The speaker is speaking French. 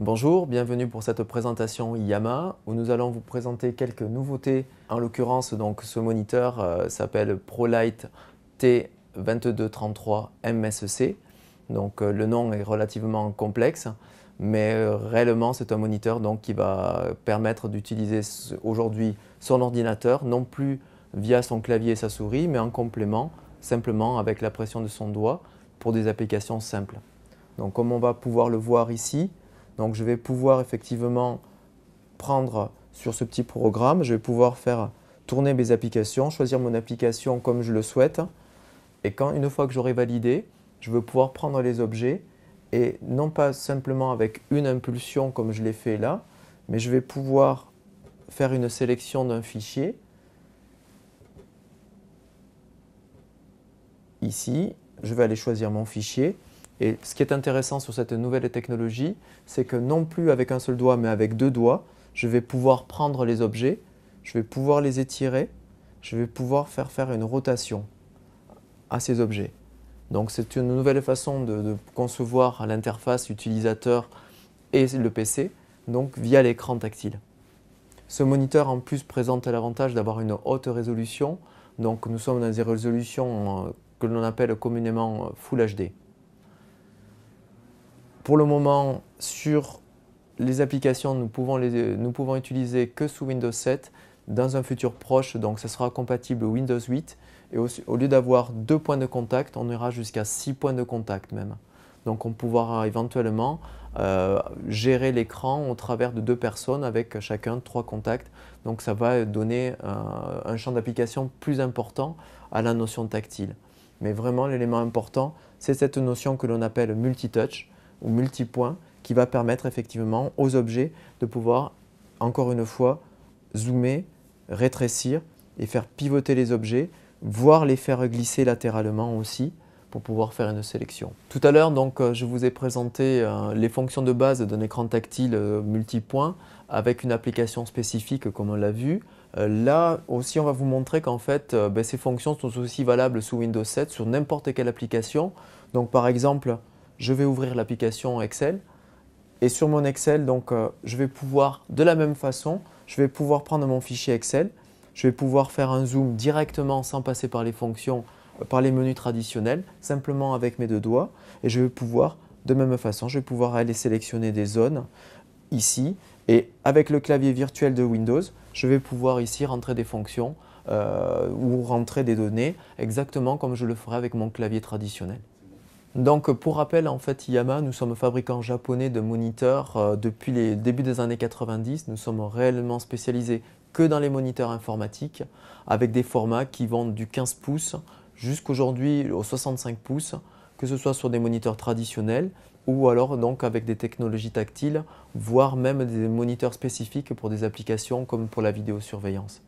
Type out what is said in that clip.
Bonjour, bienvenue pour cette présentation Yamaha où nous allons vous présenter quelques nouveautés. En l'occurrence, donc ce moniteur s'appelle ProLight T2233 MSC. Donc le nom est relativement complexe, mais réellement c'est un moniteur donc, qui va permettre d'utiliser aujourd'hui son ordinateur, non plus via son clavier et sa souris, mais en complément, simplement avec la pression de son doigt pour des applications simples. Donc comme on va pouvoir le voir ici, donc je vais pouvoir effectivement prendre sur ce petit programme, je vais pouvoir faire tourner mes applications, choisir mon application comme je le souhaite. Et une fois que j'aurai validé, je vais pouvoir prendre les objets et non pas simplement avec une impulsion comme je l'ai fait là, mais je vais pouvoir faire une sélection d'un fichier. Ici, je vais aller choisir mon fichier. Et ce qui est intéressant sur cette nouvelle technologie, c'est que non plus avec un seul doigt, mais avec deux doigts, je vais pouvoir prendre les objets, je vais pouvoir les étirer, je vais pouvoir faire une rotation à ces objets. Donc c'est une nouvelle façon de concevoir l'interface utilisateur et le PC, donc via l'écran tactile. Ce moniteur en plus présente l'avantage d'avoir une haute résolution, donc nous sommes dans des résolutions que l'on appelle communément Full HD. Pour le moment, sur les applications, nous pouvons utiliser que sous Windows 7. Dans un futur proche, donc ça sera compatible Windows 8. Et au lieu d'avoir 2 points de contact, on ira jusqu'à 6 points de contact même. Donc on pourra éventuellement gérer l'écran au travers de 2 personnes avec chacun 3 contacts. Donc ça va donner un champ d'application plus important à la notion tactile. Mais vraiment, l'élément important, c'est cette notion que l'on appelle multitouch ou multipoint qui va permettre effectivement aux objets de pouvoir, encore une fois, zoomer, rétrécir et faire pivoter les objets, voire les faire glisser latéralement aussi pour pouvoir faire une sélection. Tout à l'heure, donc, je vous ai présenté les fonctions de base d'un écran tactile multipoint avec une application spécifique comme on l'a vu. Là aussi, on va vous montrer qu'en fait, ces fonctions sont aussi valables sous Windows 7 sur n'importe quelle application. Donc par exemple, je vais ouvrir l'application Excel et sur mon Excel, donc, je vais pouvoir, de la même façon, je vais pouvoir prendre mon fichier Excel, je vais pouvoir faire un zoom directement sans passer par les fonctions, par les menus traditionnels, simplement avec mes 2 doigts et je vais pouvoir, de même façon, je vais pouvoir aller sélectionner des zones ici et avec le clavier virtuel de Windows, je vais pouvoir ici rentrer des fonctions ou rentrer des données exactement comme je le ferai avec mon clavier traditionnel. Donc pour rappel, en fait, Yamaha, nous sommes fabricants japonais de moniteurs depuis les débuts des années 90. Nous sommes réellement spécialisés que dans les moniteurs informatiques avec des formats qui vont du 15 pouces jusqu'aujourd'hui aux 65 pouces, que ce soit sur des moniteurs traditionnels ou alors donc avec des technologies tactiles, voire même des moniteurs spécifiques pour des applications comme pour la vidéosurveillance.